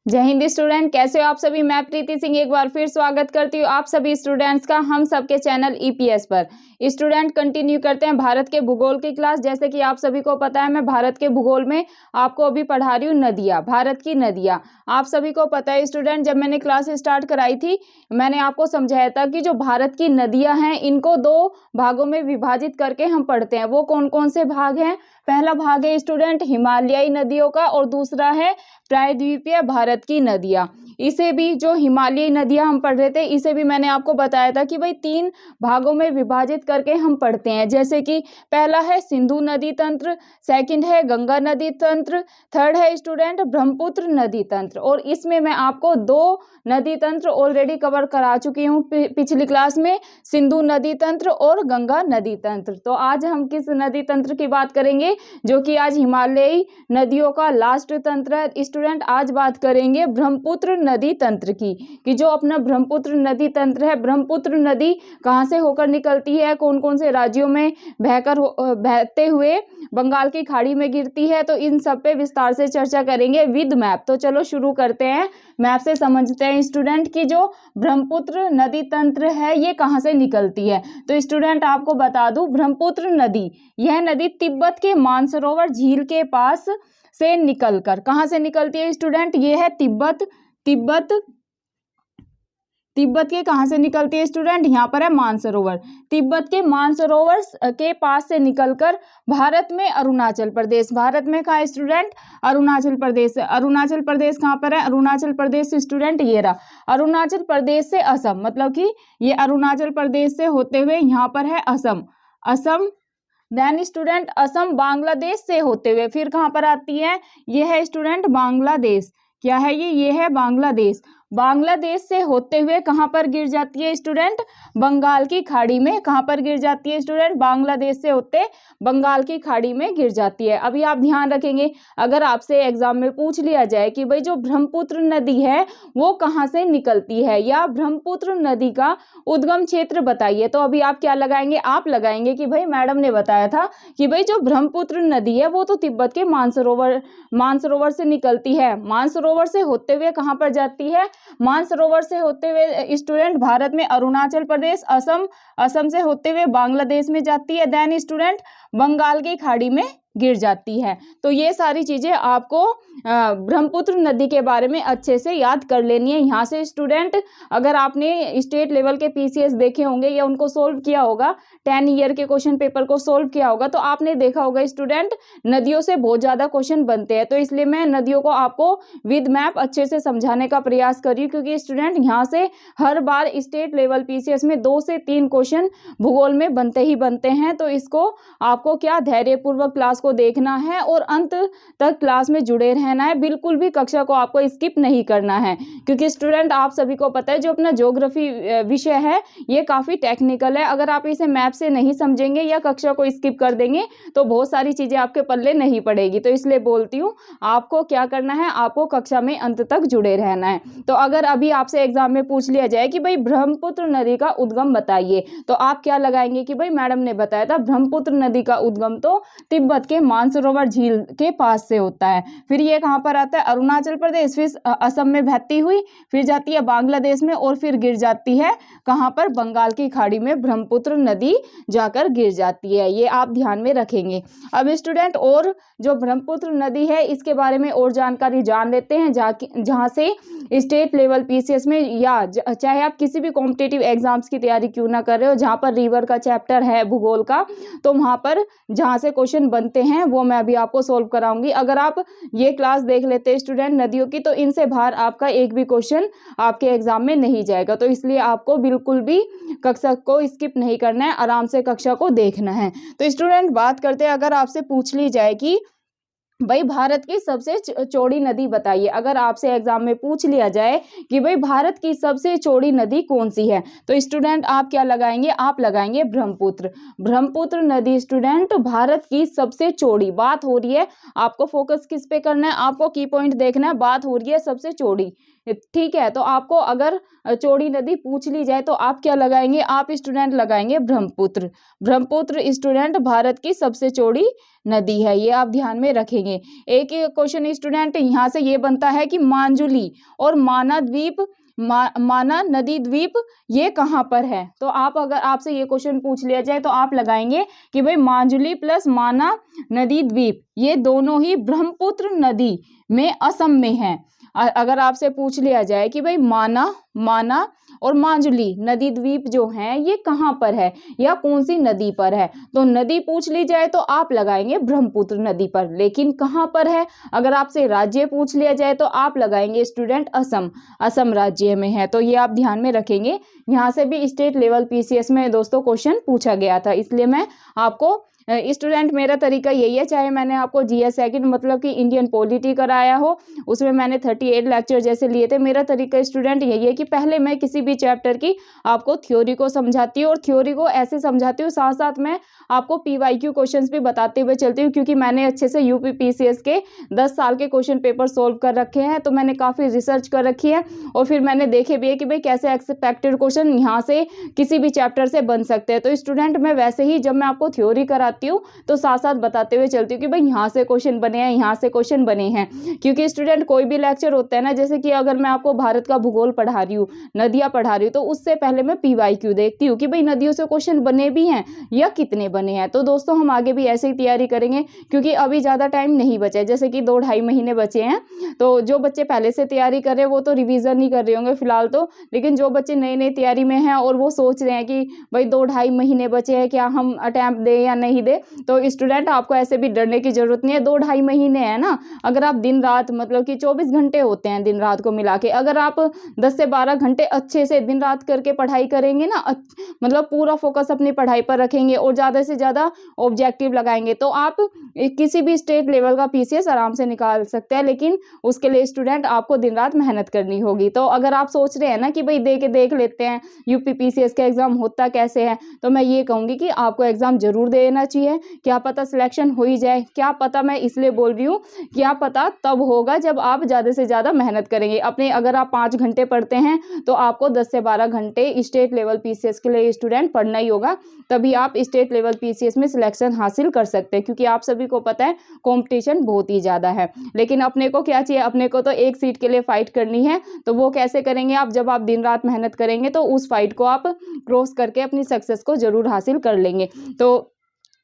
जय हिंद स्टूडेंट, कैसे हो आप सभी। मैं प्रीति सिंह एक बार फिर स्वागत करती हूँ आप सभी स्टूडेंट्स का हम सबके चैनल ईपीएस पर। स्टूडेंट कंटिन्यू करते हैं भारत के भूगोल की क्लास। जैसे कि आप सभी को पता है, मैं भारत के भूगोल में आपको अभी पढ़ा रही हूँ नदियाँ, भारत की नदियाँ। आप सभी को पता है स्टूडेंट, जब मैंने क्लास स्टार्ट कराई थी मैंने आपको समझाया था कि जो भारत की नदियाँ हैं इनको दो भागों में विभाजित करके हम पढ़ते हैं। वो कौन कौन से भाग हैं? पहला भाग है स्टूडेंट हिमालयी नदियों का और दूसरा है प्रायद्वीपीय भारत की नदियाँ। इसे भी जो हिमालयी नदियाँ हम पढ़ रहे थे इसे भी मैंने आपको बताया था कि भाई 3 भागों में विभाजित करके हम पढ़ते हैं। जैसे कि पहला है सिंधु नदी तंत्र, सेकंड है गंगा नदी तंत्र, थर्ड है स्टूडेंट ब्रह्मपुत्र नदी तंत्र। और इसमें मैं आपको 2 नदी तंत्र ऑलरेडी कवर करा चुकी हूँ पिछली क्लास में, सिंधु नदी तंत्र और गंगा नदी तंत्र। तो आज हम किस नदी तंत्र की बात करेंगे? जो कि आज हिमालयी नदियों का लास्ट तंत्र है स्टूडेंट। आज बात करेंगे ब्रह्मपुत्र नदी तंत्र की, कि जो अपना ब्रह्मपुत्र नदी तंत्र है, ब्रह्मपुत्र नदी कहाँ से होकर निकलती है, कौन कौन से राज्यों में बहते हुए बंगाल की खाड़ी में गिरती है। तो इन सब पे विस्तार से चर्चा करेंगे विद मैप। तो चलो शुरू करते हैं, मैप से समझते हैं स्टूडेंट की जो ब्रह्मपुत्र नदी तंत्र है ये कहाँ से निकलती है। तो स्टूडेंट आपको बता दूं, ब्रह्मपुत्र नदी, यह नदी तिब्बत के मानसरोवर झील के पास से निकलकर कहाँ से निकलती है स्टूडेंट? ये है तिब्बत के कहाँ से निकलती है स्टूडेंट? यहाँ पर है मानसरोवर। तिब्बत के मानसरोवर के पास से निकलकर भारत में अरुणाचल प्रदेश, भारत में कहाँ है स्टूडेंट? अरुणाचल प्रदेश। अरुणाचल प्रदेश कहाँ पर है? अरुणाचल प्रदेश स्टूडेंट ये रहा। अरुणाचल प्रदेश से असम, मतलब कि ये अरुणाचल प्रदेश से होते हुए यहाँ पर है असम। देन स्टूडेंट असम बांग्लादेश से होते हुए फिर कहाँ पर आती है? ये है स्टूडेंट बांग्लादेश। क्या है ये है बांग्लादेश। बांग्लादेश से होते हुए कहाँ पर गिर जाती है स्टूडेंट? बंगाल की खाड़ी में। कहाँ पर गिर जाती है स्टूडेंट? बांग्लादेश से होते बंगाल की खाड़ी में गिर जाती है। अभी आप ध्यान रखेंगे, अगर आपसे एग्जाम में पूछ लिया जाए कि भाई जो ब्रह्मपुत्र नदी है वो कहाँ से निकलती है, या ब्रह्मपुत्र नदी का उद्गम क्षेत्र बताइए, तो अभी आप क्या लगाएंगे? आप लगाएंगे कि भाई मैडम ने बताया था कि भाई जो ब्रह्मपुत्र नदी है वो तो तिब्बत के मानसरोवर से निकलती है। मानसरोवर से होते हुए कहाँ पर जाती है? मानसरोवर से होते हुए स्टूडेंट भारत में अरुणाचल प्रदेश, असम से होते हुए बांग्लादेश में जाती है। देन स्टूडेंट बंगाल की खाड़ी में गिर जाती है। तो ये सारी चीजें आपको ब्रह्मपुत्र नदी के बारे में अच्छे से याद कर लेनी है। यहाँ से स्टूडेंट अगर आपने स्टेट लेवल के पीसीएस देखे होंगे या उनको सोल्व किया होगा, 10 ईयर के क्वेश्चन पेपर को सोल्व किया होगा, तो आपने देखा होगा स्टूडेंट नदियों से बहुत ज्यादा क्वेश्चन बनते हैं। तो इसलिए मैं नदियों को आपको विद मैप अच्छे से समझाने का प्रयास कर रही हूँ, क्योंकि स्टूडेंट यहाँ से हर बार स्टेट लेवल पीसीएस में 2 से 3 क्वेश्चन भूगोल में बनते ही बनते हैं। तो इसको आपको क्या धैर्यपूर्वक क्लास को देखना है और अंत तक क्लास में जुड़े रहना है। बिल्कुल भी कक्षा को आपको स्किप नहीं करना है, क्योंकि स्टूडेंट आप सभी को पता है जो अपना ज्योग्राफी विषय है ये काफी टेक्निकल है। अगर आप इसे मैप से नहीं समझेंगे या कक्षा को स्किप कर देंगे तो बहुत सारी चीजें आपके पल्ले नहीं पड़ेगी। तो इसलिए बोलती हूँ आपको क्या करना है, आपको कक्षा में अंत तक जुड़े रहना है। तो अगर अभी आपसे एग्जाम में पूछ लिया जाए कि भाई ब्रह्मपुत्र नदी का उद्गम बताइए, तो आप क्या लगाएंगे कि भाई मैडम ने बताया था ब्रह्मपुत्र नदी का उद्गम तो तिब्बत के मानसरोवर झील के पास से होता है। फिर ये कहाँ पर आता है? अरुणाचल प्रदेश, फिर असम में बहती हुई फिर जाती है बांग्लादेश में और फिर गिर जाती है कहाँ पर? बंगाल की खाड़ी में ब्रह्मपुत्र नदी जाकर गिर जाती है। ये आप ध्यान में रखेंगे। अब स्टूडेंट और जो ब्रह्मपुत्र नदी है इसके बारे में और जानकारी जान लेते हैं, जहाँ से स्टेट लेवल पीसीएस में या चाहे आप किसी भी कॉम्पिटिटिव एग्जाम्स की तैयारी क्यों ना कर रहे हो, जहाँ पर रिवर का चैप्टर है भूगोल का, तो वहाँ पर जहाँ से क्वेश्चन बनते हैं वो मैं अभी आपको सोल्व कराऊंगी। अगर आप ये क्लास देख लेते हैं स्टूडेंट नदियों की, तो इनसे बाहर आपका एक भी क्वेश्चन आपके एग्जाम में नहीं जाएगा। तो इसलिए आपको बिल्कुल भी कक्षा को स्किप नहीं करना है, आराम से कक्षा को देखना है। तो स्टूडेंट बात करते हैं, अगर आपसे पूछ ली जाए कि भाई भारत की सबसे चौड़ी नदी बताइए, अगर आपसे एग्जाम में पूछ लिया जाए कि भाई भारत की सबसे चौड़ी नदी कौन सी है, तो स्टूडेंट आप क्या लगाएंगे? आप लगाएंगे ब्रह्मपुत्र नदी स्टूडेंट भारत की सबसे चौड़ी। बात हो रही है, आपको फोकस किस पे करना है, आपको की पॉइंट देखना है, बात हो रही है सबसे चौड़ी। ठीक है। तो आपको अगर चौड़ी नदी पूछ ली जाए तो आप क्या लगाएंगे, आप स्टूडेंट लगाएंगे ब्रह्मपुत्र। ब्रह्मपुत्र स्टूडेंट भारत की सबसे चौड़ी नदी है, ये आप ध्यान में रखेंगे। एक क्वेश्चन स्टूडेंट यहाँ से ये बनता है कि मांजुली और माना द्वीप, माना नदी द्वीप ये कहाँ पर है। तो आप अगर आपसे ये क्वेश्चन पूछ लिया जाए तो आप लगाएंगे कि भाई मांजुली प्लस माना नदी द्वीप ये दोनों ही ब्रह्मपुत्र नदी में असम में है। अगर आपसे पूछ लिया जाए कि भाई माना और मांजुली नदी द्वीप जो है ये कहाँ पर है या कौन सी नदी पर है, तो नदी पूछ ली जाए तो आप लगाएंगे ब्रह्मपुत्र नदी पर, लेकिन कहाँ पर है। अगर आपसे राज्य पूछ लिया जाए तो आप लगाएंगे स्टूडेंट असम राज्य में है। तो ये आप ध्यान में रखेंगे। यहाँ से भी स्टेट लेवल पीसीएस में दोस्तों क्वेश्चन पूछा गया था, इसलिए मैं आपको स्टूडेंट मेरा तरीका यही है, चाहे मैंने आपको जीएस सेकंड मतलब कि इंडियन पॉलिटी कराया हो, उसमें मैंने 38 लेक्चर जैसे लिए थे, मेरा तरीका स्टूडेंट यही है कि पहले मैं किसी भी चैप्टर की आपको थ्योरी को समझाती हूँ और थ्योरी को ऐसे समझाती हूँ, साथ साथ मैं आपको पीवाईक्यू क्वेश्चंस भी बताते हुए चलती हूँ, क्योंकि मैंने अच्छे से यूपी पीसीएस के 10 साल के क्वेश्चन पेपर सोल्व कर रखे हैं, तो मैंने काफ़ी रिसर्च कर रखी है और फिर मैंने देखे भी है कि भाई कैसे एक्सपेक्टेड क्वेश्चन यहाँ से किसी भी चैप्टर से बन सकते हैं। तो स्टूडेंट मैं वैसे ही जब मैं आपको थ्योरी कराती हूँ तो साथ साथ बताते हुए चलती हूँ कि भाई यहाँ से क्वेश्चन बने हैं, यहाँ से क्वेश्चन बने हैं, क्योंकि स्टूडेंट कोई भी लेक्चर होता है ना, जैसे कि अगर मैं आपको भारत का भूगोल पढ़ा रही हूँ, नदियाँ पढ़ा रही हूँ, तो उससे पहले मैं पीवाईक्यू देखती हूँ कि भाई नदियों से क्वेश्चन बने भी हैं या कितने बने हैं। तो दोस्तों हम आगे भी ऐसे ही तैयारी करेंगे, क्योंकि अभी ज़्यादा टाइम नहीं बचा है, जैसे कि 2-2.5 महीने बचे हैं। तो जो बच्चे पहले से तैयारी कर रहे हैं वो तो रिवीजन नहीं कर रहे होंगे फिलहाल तो, लेकिन जो बच्चे नई नई तैयारी में हैं और वो सोच रहे हैं कि भाई 2-2.5 महीने बचे हैं, क्या हम अटैम्प्ट दें या नहीं दें, तो स्टूडेंट आपको ऐसे भी डरने की जरूरत नहीं है। 2-2.5 महीने है ना, अगर आप दिन रात मतलब कि 24 घंटे होते हैं दिन रात को मिला के, अगर आप 10 से 12 घंटे अच्छे से दिन रात करके पढ़ाई करेंगे ना, मतलब पूरा फोकस अपनी पढ़ाई पर रखेंगे और ज़्यादा से ज़्यादा ऑब्जेक्टिव लगाएंगे, तो आप किसी भी स्टेट लेवल का पीसीएस आराम से निकाल सकते हैं। लेकिन उसके लिए स्टूडेंट आपको दिन रात मेहनत करनी होगी। तो अगर आप सोच रहे हैं ना कि भाई देख लेते हैं यूपी पीसीएस का एग्जाम होता कैसे है, तो मैं ये कहूँगी कि आपको एग्जाम जरूर देना चाहिए। क्या पता सिलेक्शन हो ही जाए, क्या पता, मैं इसलिए बोल रही हूँ क्या पता तब होगा जब आप ज़्यादा से ज़्यादा मेहनत करेंगे अपने। अगर आप 5 घंटे पढ़ते हैं तो आपको 10 से 12 घंटे स्टेट लेवल पीसीएस के लिए स्टूडेंट पढ़ना ही होगा, तभी आप स्टेट लेवल पीसीएस में सिलेक्शन हासिल कर सकते हैं, क्योंकि आप सभी को पता है कंपटीशन बहुत ही ज़्यादा है। लेकिन अपने को क्या चाहिए, अपने को तो एक सीट के लिए फाइट करनी है। तो वो कैसे करेंगे आप, जब आप दिन रात मेहनत करेंगे तो उस फाइट को आप क्रॉस करके अपनी सक्सेस को जरूर हासिल कर लेंगे। तो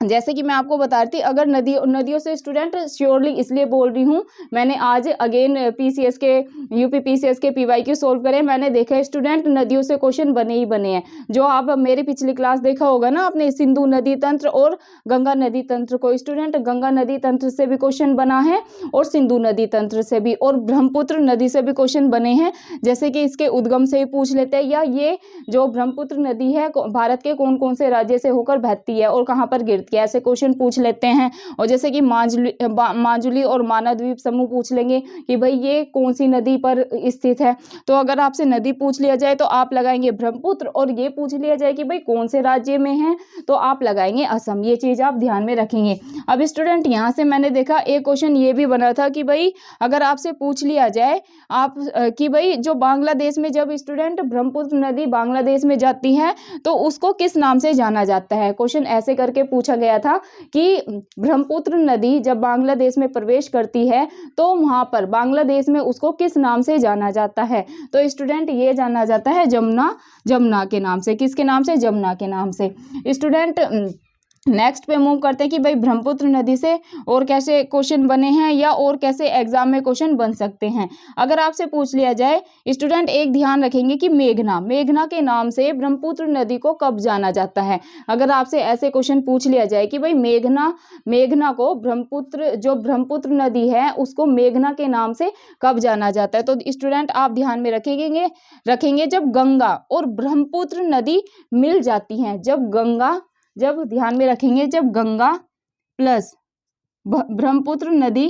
जैसे कि मैं आपको बता रही थी, अगर नदियों से स्टूडेंट श्योरली इसलिए बोल रही हूँ, मैंने आज अगेन पीसीएस के यूपी पीसीएस के पीवाईक्यू सोल्व करे, मैंने देखा है स्टूडेंट नदियों से क्वेश्चन बने ही बने हैं। जो आप मेरी पिछली क्लास देखा होगा ना आपने, सिंधु नदी तंत्र और गंगा नदी तंत्र को, स्टूडेंट गंगा नदी तंत्र से भी क्वेश्चन बना है और सिंधु नदी तंत्र से भी और ब्रह्मपुत्र नदी से भी क्वेश्चन बने हैं। जैसे कि इसके उद्गम से ही पूछ लेते हैं, या ये जो ब्रह्मपुत्र नदी है भारत के कौन कौन से राज्य से होकर बहती है और कहाँ पर गिरती है, ऐसे क्वेश्चन पूछ लेते हैं। और जैसे कि माजुली और माना द्वीप समूह पूछ लेंगे कि भाई ये कौन सी नदी पर स्थित है। तो अगर आपसे नदी पूछ लिया जाए तो आप लगाएंगे ब्रह्मपुत्र, और ये पूछ लिया जाए कि भाई कौन से राज्य में है तो आप लगाएंगे असम। ये चीज आप ध्यान में रखेंगे। अब स्टूडेंट यहाँ से मैंने देखा एक क्वेश्चन ये भी बना था कि भाई अगर आपसे पूछ लिया जाए आप कि भाई जो बांग्लादेश में, जब स्टूडेंट ब्रह्मपुत्र नदी बांग्लादेश में जाती है तो उसको किस नाम से जाना जाता है। क्वेश्चन ऐसे करके पूछा गया था कि ब्रह्मपुत्र नदी जब बांग्लादेश में प्रवेश करती है तो वहां पर बांग्लादेश में उसको किस नाम से जाना जाता है। तो स्टूडेंट ये जाना जाता है जमुना के नाम से। किसके नाम से, जमुना के नाम से। स्टूडेंट नेक्स्ट पे मूव करते हैं कि भाई ब्रह्मपुत्र नदी से और कैसे क्वेश्चन बने हैं या और कैसे एग्जाम में क्वेश्चन बन सकते हैं। अगर आपसे पूछ लिया जाए स्टूडेंट, एक ध्यान रखेंगे कि मेघना के नाम से ब्रह्मपुत्र नदी को कब जाना जाता है। अगर आपसे ऐसे क्वेश्चन पूछ लिया जाए कि भाई मेघना को ब्रह्मपुत्र नदी है उसको मेघना के नाम से कब जाना जाता है, तो स्टूडेंट आप ध्यान में रखेंगे जब गंगा और ब्रह्मपुत्र नदी मिल जाती हैं। जब ध्यान में रखेंगे जब गंगा प्लस ब्रह्मपुत्र नदी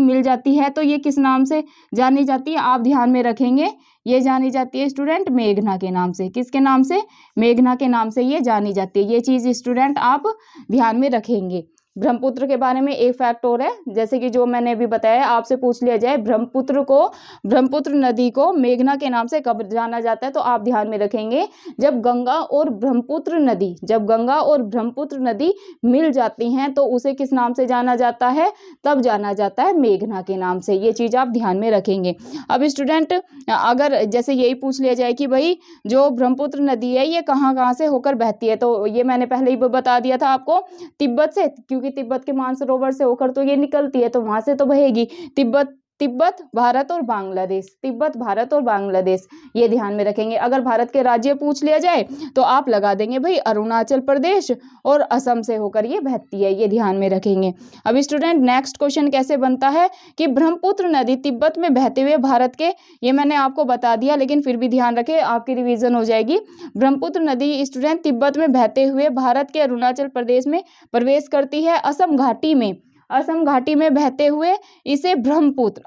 मिल जाती है तो ये किस नाम से जानी जाती है, आप ध्यान में रखेंगे। ये जानी जाती है स्टूडेंट मेघना के नाम से। किसके नाम से, मेघना के नाम से ये जानी जाती है। ये चीज स्टूडेंट आप ध्यान में रखेंगे। ब्रह्मपुत्र के बारे में एक फैक्ट और है, जैसे कि जो मैंने अभी बताया, आपसे पूछ लिया जाए ब्रह्मपुत्र नदी को मेघना के नाम से कब जाना जाता है, तो आप ध्यान में रखेंगे जब गंगा और ब्रह्मपुत्र नदी मिल जाती हैं तो उसे किस नाम से जाना जाता है, तब जाना जाता है मेघना के नाम से। ये चीज आप ध्यान में रखेंगे। अब स्टूडेंट अगर जैसे यही पूछ लिया जाए कि भाई जो ब्रह्मपुत्र नदी है ये कहाँ कहाँ से होकर बहती है, तो ये मैंने पहले ही बता दिया था आपको, तिब्बत से, क्योंकि तिब्बत के मानसरोवर से होकर तो ये निकलती है तो वहां से तो बहेगी। तिब्बत भारत और बांग्लादेश, ये ध्यान में रखेंगे। अगर भारत के राज्य पूछ लिया जाए तो आप लगा देंगे भाई अरुणाचल प्रदेश और असम से होकर ये बहती है, ये ध्यान में रखेंगे। अब स्टूडेंट नेक्स्ट क्वेश्चन कैसे बनता है कि ब्रह्मपुत्र नदी तिब्बत में बहते हुए भारत के, ये मैंने आपको बता दिया लेकिन फिर भी ध्यान रखें, आपकी रिवीजन हो जाएगी। ब्रह्मपुत्र नदी स्टूडेंट तिब्बत में बहते हुए भारत के अरुणाचल प्रदेश में प्रवेश करती है। असम घाटी में बहते हुए इसे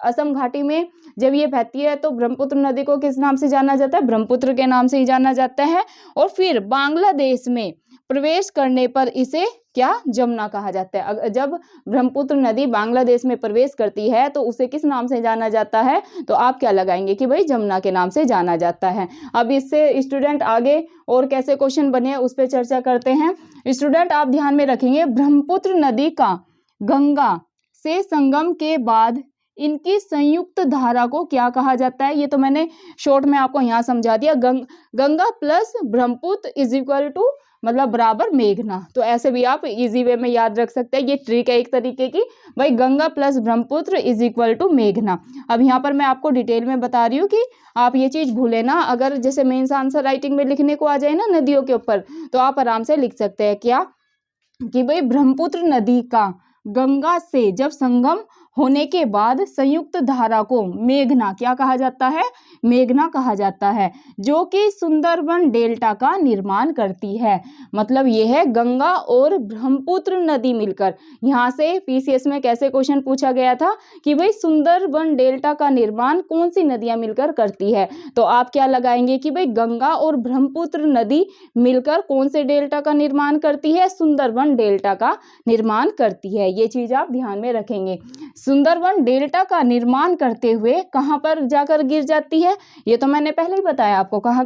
असम घाटी में जब ये बहती है तो ब्रह्मपुत्र नदी को किस नाम से जाना जाता है, ब्रह्मपुत्र के नाम से ही जाना जाता है। और फिर बांग्लादेश में प्रवेश करने पर इसे क्या, जमुना कहा जाता है। जब ब्रह्मपुत्र नदी बांग्लादेश में प्रवेश करती है तो उसे किस नाम से जाना जाता है, तो आप क्या लगाएंगे कि भाई जमुना के नाम से जाना जाता है। अब इससे स्टूडेंट आगे और कैसे क्वेश्चन बने उस पर चर्चा करते हैं। स्टूडेंट आप ध्यान में रखेंगे ब्रह्मपुत्र नदी का गंगा से संगम के बाद इनकी संयुक्त धारा को क्या कहा जाता है, ये तो मैंने शॉर्ट में आपको यहाँ समझा दिया। Ganga plus Brahmaputra is equal to मतलब बराबर मेघना, तो ऐसे भी आप इजी वे में याद रख सकते हैं। ये ट्रिक है एक तरीके की, भाई Ganga plus Brahmaputra is equal to मेघना। अब यहाँ पर मैं आपको डिटेल में बता रही हूँ कि आप ये चीज भूले ना, अगर जैसे मेंस आंसर राइटिंग में लिखने को आ जाए ना नदियों के ऊपर, तो आप आराम से लिख सकते हैं क्या कि भाई ब्रह्मपुत्र नदी का गंगा से जब संगम होने के बाद संयुक्त धारा को मेघना क्या कहा जाता है, मेघना कहा जाता है, जो कि सुंदरबन डेल्टा का निर्माण करती है। मतलब यह है गंगा और ब्रह्मपुत्र नदी मिलकर, यहाँ से पीसीएस में कैसे क्वेश्चन पूछा गया था कि भाई सुंदरबन डेल्टा का निर्माण कौन सी नदियां मिलकर करती है, तो आप क्या लगाएंगे कि भाई गंगा और ब्रह्मपुत्र नदी मिलकर कौन से डेल्टा का निर्माण करती है, सुंदरबन डेल्टा का निर्माण करती है। ये चीज आप ध्यान में रखेंगे। सुंदरबन डेल्टा का निर्माण करते हुए कहां पर जाकर गिर जाती है, ये तो मैंने पहले ही बताया आपको, कहां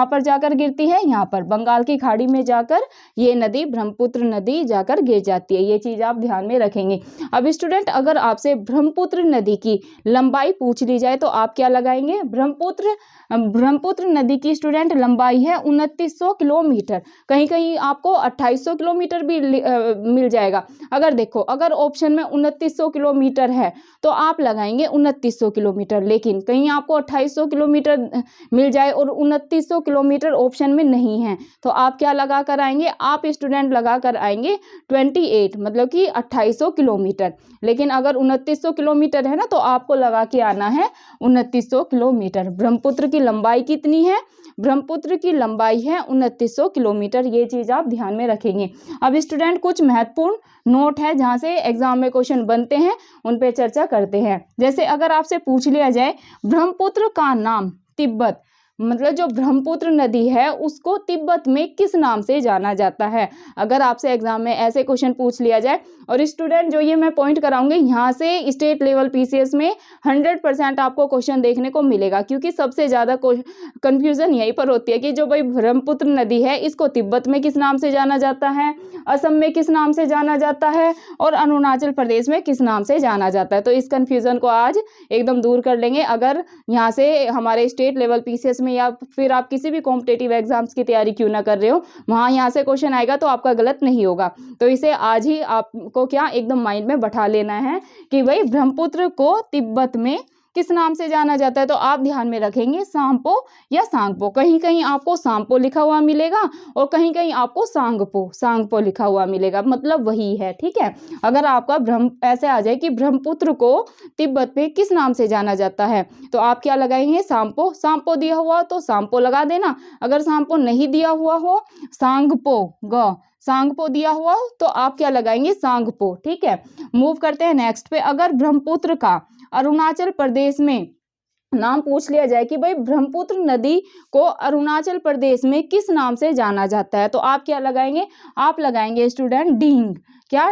पर जाकर गिरती है, यहाँ पर बंगाल की खाड़ी में जाकर ये नदी ब्रह्मपुत्र नदी जाकर गिर जाती है। ये चीज आप ध्यान में रखेंगे। अब स्टूडेंट अगर आपसे ब्रह्मपुत्र नदी की लंबाई पूछ ली जाए तो आप क्या लगाएंगे, ब्रह्मपुत्र नदी की स्टूडेंट लंबाई है 2900 किलोमीटर, कहीं कहीं आपको 2800 किलोमीटर भी मिल जाएगा। अगर देखो अगर ऑप्शन में 2900 किलोमीटर है तो आप लगाएंगे 2900 किलोमीटर, लेकिन कहीं आपको 2800 किलोमीटर मिल जाए और 2900 किलोमीटर ऑप्शन में नहीं है तो आप क्या लगा कर आएंगे, आप स्टूडेंट लगा कर आएंगे 28 मतलब कि 2800 किलोमीटर। लेकिन अगर 2900 किलोमीटर है ना तो आपको लगा के आना है 2900 किलोमीटर। ब्रह्मपुत्र की लंबाई कितनी है, ब्रह्मपुत्र की लंबाई है 2900 किलोमीटर। ये चीज आप ध्यान में रखेंगे। अब स्टूडेंट कुछ महत्वपूर्ण नोट है जहां से एग्जाम में क्वेश्चन बनते हैं, उन पे चर्चा करते हैं। जैसे अगर आपसे पूछ लिया जाए ब्रह्मपुत्र का नाम तिब्बत, मतलब जो ब्रह्मपुत्र नदी है उसको तिब्बत में किस नाम से जाना जाता है, अगर आपसे एग्जाम में ऐसे क्वेश्चन पूछ लिया जाए। और स्टूडेंट जो ये मैं पॉइंट कराऊंगी यहाँ से स्टेट लेवल पीसीएस में 100% आपको क्वेश्चन देखने को मिलेगा, क्योंकि सबसे ज्यादा कंफ्यूजन यहीं पर होती है कि जो भाई ब्रह्मपुत्र नदी है इसको तिब्बत में किस नाम से जाना जाता है, असम में किस नाम से जाना जाता है और अरुणाचल प्रदेश में किस नाम से जाना जाता है। तो इस कंफ्यूजन को आज एकदम दूर कर लेंगे। अगर यहाँ से हमारे स्टेट लेवल पीसीएस में या फिर आप किसी भी कॉम्पिटिटिव एग्जाम्स की तैयारी क्यों ना कर रहे हो, वहां यहाँ से क्वेश्चन आएगा तो आपका गलत नहीं होगा। तो इसे आज ही आपको क्या एकदम माइंड में बैठा लेना है कि भाई ब्रह्मपुत्र को तिब्बत में किस नाम से जाना जाता है। तो आप ध्यान में रखेंगे सांगपो या सांगपो, कहीं कहीं आपको सांगपो लिखा हुआ मिलेगा और कहीं कहीं आपको सांगपो लिखा हुआ मिलेगा, मतलब वही है। ठीक है, अगर आपका ऐसे आ जाए कि ब्रह्मपुत्र को तिब्बत में किस नाम से जाना जाता है तो आप क्या लगाएंगे, सांगपो दिया हुआ तो सांगपो लगा देना, अगर सांगपो नहीं दिया हुआ हो सांगपो दिया हुआ हो तो आप क्या लगाएंगे, सांगपो। ठीक है, मूव करते हैं नेक्स्ट पे। अगर ब्रह्मपुत्र का अरुणाचल प्रदेश में नाम पूछ लिया जाए कि भाई ब्रह्मपुत्र नदी को अरुणाचल प्रदेश में किस नाम से जाना जाता है तो आप क्या लगाएंगे, आप लगाएंगे स्टूडेंट डींग। क्या,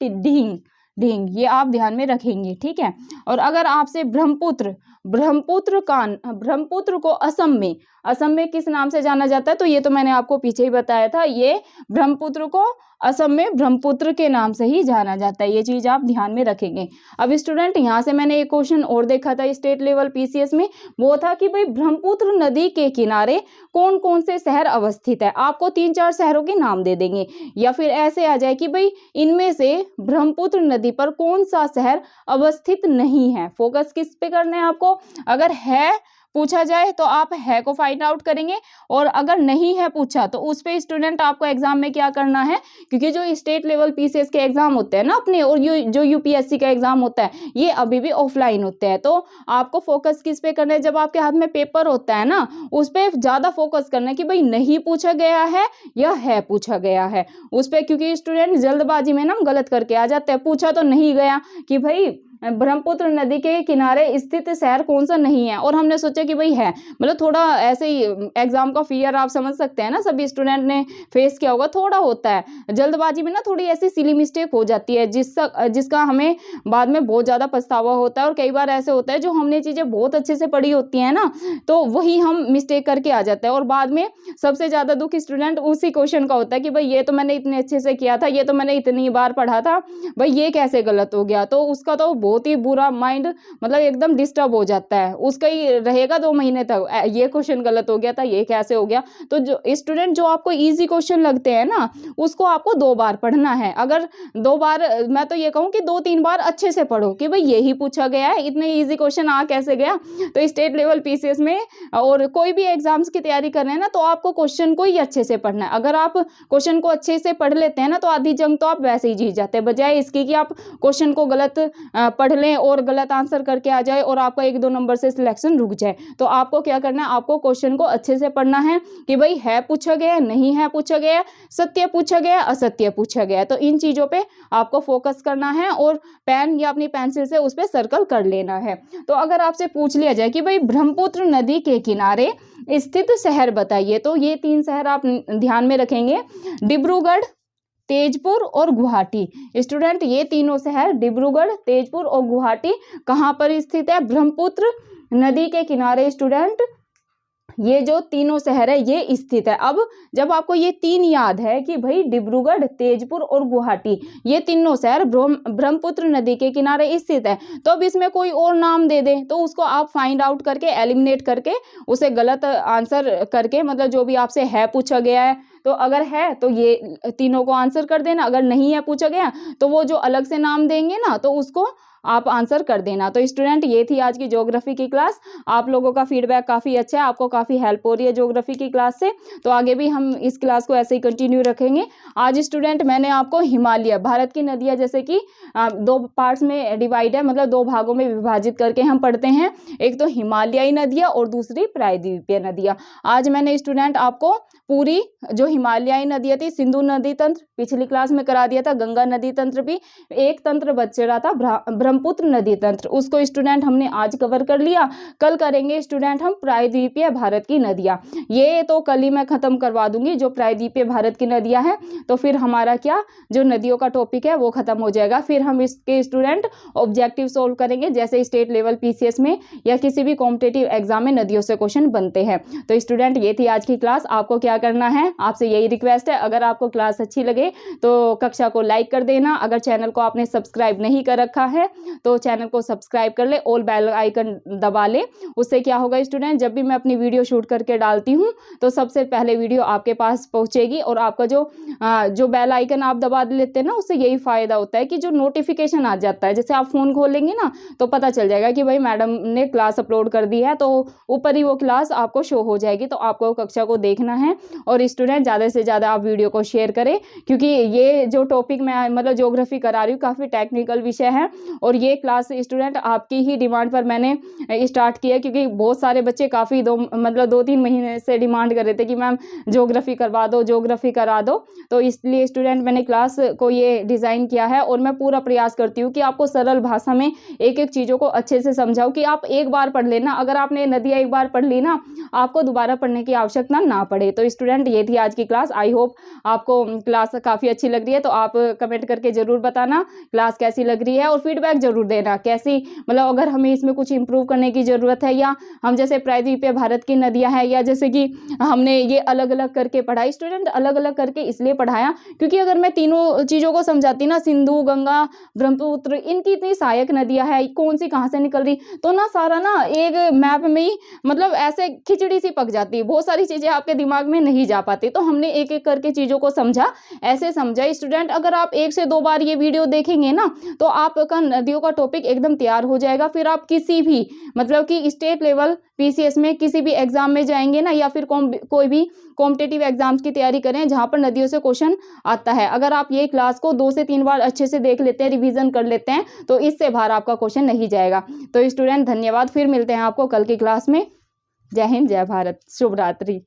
ढींग, ढींग, ये आप ध्यान में रखेंगे, ठीक है। और अगर आपसे ब्रह्मपुत्र, ब्रह्मपुत्र को असम में किस नाम से जाना जाता है, तो ये तो मैंने आपको पीछे ही बताया था, ये ब्रह्मपुत्र को असम में ब्रह्मपुत्र के नाम से ही जाना जाता है, ये चीज आप ध्यान में रखेंगे। अब स्टूडेंट यहाँ से मैंने एक क्वेश्चन और देखा था स्टेट लेवल पीसीएस में, वो था कि भाई ब्रह्मपुत्र नदी के किनारे कौन कौन से शहर अवस्थित है। आपको 3-4 शहरों के नाम दे देंगे, या फिर ऐसे आ जाए कि भाई इनमें से ब्रह्मपुत्र नदी पर कौन सा शहर अवस्थित नहीं है। फोकस किस पे करना है आपको, अगर है पूछा जाए तो आप है को फाइंड आउट करेंगे, और अगर नहीं है पूछा तो उस पे स्टूडेंट आपको एग्जाम में क्या करना है, क्योंकि जो स्टेट लेवल पीसीएस के एग्जाम होते हैं ना अपने, और जो यूपीएससी का एग्जाम होता है ये अभी भी ऑफलाइन होते हैं, तो आपको फोकस किस पे करना है, जब आपके हाथ में पेपर होता है ना उस पे ज्यादा फोकस करना है कि भाई नहीं पूछा गया है या है पूछा गया है उस पे, क्योंकि स्टूडेंट जल्दबाजी में ना गलत करके आ जाते हैं। पूछा तो नहीं गया कि भाई ब्रह्मपुत्र नदी के किनारे स्थित शहर कौन सा नहीं है, और हमने सोचा कि भाई है, मतलब थोड़ा ऐसे ही एग्जाम का फियर आप समझ सकते हैं ना, सभी स्टूडेंट ने फेस किया होगा, थोड़ा होता है जल्दबाजी में ना, थोड़ी ऐसी सिली मिस्टेक हो जाती है जिसका हमें बाद में बहुत ज्यादा पछतावा होता है। और कई बार ऐसे होता है जो हमने चीजें बहुत अच्छे से पढ़ी होती है ना, तो वही हम मिस्टेक करके आ जाते हैं, और बाद में सबसे ज्यादा दुख स्टूडेंट उसी क्वेश्चन का होता है कि भाई ये तो मैंने इतने अच्छे से किया था, ये तो मैंने इतनी बार पढ़ा था, भाई ये कैसे गलत हो गया। तो उसका तो बहुत ही बुरा माइंड मतलब एकदम डिस्टर्ब हो जाता है, उसका ही रहेगा 2 महीने तक, ये क्वेश्चन गलत हो गया था, ये कैसे हो गया। तो जो स्टूडेंट जो आपको इजी क्वेश्चन लगते हैं ना उसको आपको 2 बार पढ़ना है। अगर 2 बार, मैं तो ये कहूँ कि 2-3 बार अच्छे से पढ़ो कि भाई यही पूछा गया है, इतने इजी क्वेश्चन आ कैसे गया। तो स्टेट लेवल पीसीएस में और कोई भी एग्जाम्स की तैयारी कर रहे हैं ना, तो आपको क्वेश्चन को ही अच्छे से पढ़ना है। अगर आप क्वेश्चन को अच्छे से पढ़ लेते हैं ना, तो आधी जंग तो आप वैसे ही जीत जाते हैं, बजाय इसकी कि आप क्वेश्चन को गलत पढ़ लें और गलत आंसर करके आ जाए और आपका 1-2 नंबर से सिलेक्शन रुक जाए। तो आपको क्या करना है, आपको क्वेश्चन को अच्छे से पढ़ना है कि भाई है पूछा गया, नहीं है पूछा गया, सत्य पूछा गया, असत्य पूछा गया। तो इन चीजों पे आपको फोकस करना है और पेन या अपनी पेंसिल से उस पे सर्कल कर लेना है। तो अगर आपसे पूछ लिया जाए कि भाई ब्रह्मपुत्र नदी के किनारे स्थित शहर बताइए, तो ये 3 शहर आप ध्यान में रखेंगे, डिब्रूगढ़, तेजपुर और गुवाहाटी। स्टूडेंट ये तीनों शहर डिब्रूगढ़, तेजपुर और गुवाहाटी कहाँ पर स्थित है, ब्रह्मपुत्र नदी के किनारे। स्टूडेंट ये जो तीनों शहर है ये स्थित है। अब जब आपको ये 3 याद है कि भाई डिब्रूगढ़, तेजपुर और गुवाहाटी ये तीनों शहर ब्रह्मपुत्र नदी के किनारे स्थित है, तो अब इसमें कोई और नाम दे दे तो उसको आप फाइंड आउट करके एलिमिनेट करके उसे गलत आंसर करके, मतलब जो भी आपसे है पूछा गया है तो अगर है तो ये तीनों को आंसर कर देना, अगर नहीं है पूछा गया तो वो जो अलग से नाम देंगे ना तो उसको आप आंसर कर देना। तो स्टूडेंट ये थी आज की ज्योग्राफी की क्लास। आप लोगों का फीडबैक काफ़ी अच्छा है, आपको काफ़ी हेल्प हो रही है ज्योग्राफी की क्लास से, तो आगे भी हम इस क्लास को ऐसे ही कंटिन्यू रखेंगे। आज स्टूडेंट मैंने आपको हिमालय, भारत की नदियाँ जैसे कि 2 पार्ट्स में डिवाइड है, मतलब 2 भागों में विभाजित करके हम पढ़ते हैं, एक तो हिमालयी नदियाँ और दूसरी प्रायद्वीपीय नदियाँ। आज मैंने स्टूडेंट आपको पूरी जो हिमालयी नदियाँ थी, सिंधु नदी तंत्र पिछली क्लास में करा दिया था, गंगा नदी तंत्र भी, एक तंत्र बच रहा था ब्रह्मपुत्र नदी तंत्र, उसको स्टूडेंट हमने आज कवर कर लिया। कल करेंगे स्टूडेंट हम प्रायद्वीपीय भारत की नदियाँ, ये तो कल ही मैं खत्म करवा दूंगी जो प्रायद्वीपीय भारत की नदियाँ हैं, तो फिर हमारा क्या जो नदियों का टॉपिक है वो खत्म हो जाएगा। फिर हम इसके स्टूडेंट ऑब्जेक्टिव सोल्व करेंगे, जैसे स्टेट लेवल पीसीएस में या किसी भी कॉम्पिटेटिव एग्जाम में नदियों से क्वेश्चन बनते हैं। तो स्टूडेंट ये थी आज की क्लास। आपको क्या करना है, आपसे यही रिक्वेस्ट है, अगर आपको क्लास अच्छी लगे तो कक्षा को लाइक कर देना। अगर चैनल को आपने सब्सक्राइब नहीं कर रखा है तो चैनल को सब्सक्राइब कर ले, ऑल बेल आइकन दबा ले। उससे क्या होगा स्टूडेंट, जब भी मैं अपनी वीडियो शूट करके डालती हूँ तो सबसे पहले वीडियो आपके पास पहुंचेगी। और आपका जो बेल आइकन आप दबा लेते हैं ना, उससे यही फायदा होता है कि जो नोटिफिकेशन आ जाता है, जैसे आप फोन खोलेंगे ना तो पता चल जाएगा कि भाई मैडम ने क्लास अपलोड कर दी है, तो ऊपर ही वो क्लास आपको शो हो जाएगी। तो आपको कक्षा को देखना है और स्टूडेंट ज़्यादा से ज़्यादा आप वीडियो को शेयर करें, क्योंकि ये जो टॉपिक मैं मतलब ज्योग्राफी करा रही हूँ काफ़ी टेक्निकल विषय है और ये क्लास स्टूडेंट आपकी ही डिमांड पर मैंने स्टार्ट किया, क्योंकि बहुत सारे बच्चे काफ़ी 2-3 महीने से डिमांड कर रहे थे कि मैम ज्योग्राफी करवा दो, ज्योग्राफी करा दो। तो इसलिए स्टूडेंट मैंने क्लास को ये डिज़ाइन किया है और मैं पूरा प्रयास करती हूँ कि आपको सरल भाषा में एक एक चीज़ों को अच्छे से समझाऊँ कि आप एक बार पढ़ लेना। अगर आपने नदियाँ एक बार पढ़ ली ना, आपको दोबारा पढ़ने की आवश्यकता ना पड़े। तो स्टूडेंट ये थी आज की क्लास। आई होप आपको क्लास काफ़ी अच्छी लग रही है। तो आप कमेंट करके ज़रूर बताना क्लास कैसी लग रही है और फीडबैक ज़रूर देना कैसी, मतलब अगर हमें इसमें कुछ इंप्रूव करने की ज़रूरत है, या हम जैसे प्रायद्वीपीय भारत की नदियाँ हैं, या जैसे कि हमने ये अलग अलग करके पढ़ाई। स्टूडेंट अलग अलग करके इसलिए पढ़ाया क्योंकि अगर मैं तीनों चीज़ों को समझाती ना, सिंधु, गंगा, ब्रह्मपुत्र, इनकी इतनी सहायक नदियाँ हैं, कौन सी कहाँ से निकल रही, तो ना सारा ना एक मैप में ही मतलब ऐसे खिचड़ी सी पक जाती है, बहुत सारी चीज़ें आपके दिमाग में नहीं जा पाती। तो हमने एक एक करके चीज़ों को समझा, ऐसे समझा। स्टूडेंट अगर आप 1 से 2 बार ये वीडियो देखेंगे ना, तो आपका नदियों का टॉपिक एकदम तैयार हो जाएगा। फिर आप किसी भी मतलब कि स्टेट लेवल पीसीएस में किसी भी एग्जाम में जाएंगे ना, या फिर कोई भी कॉम्पिटिटिव एग्जाम्स की तैयारी करें जहाँ पर नदियों से क्वेश्चन आता है, अगर आप ये क्लास को 2 से 3 बार अच्छे से देख लेते हैं, रिवीजन कर लेते हैं, तो इससे बाहर आपका क्वेश्चन नहीं जाएगा। तो स्टूडेंट धन्यवाद, फिर मिलते हैं आपको कल की क्लास में। जय हिंद, जय भारत, शुभ रात्रि।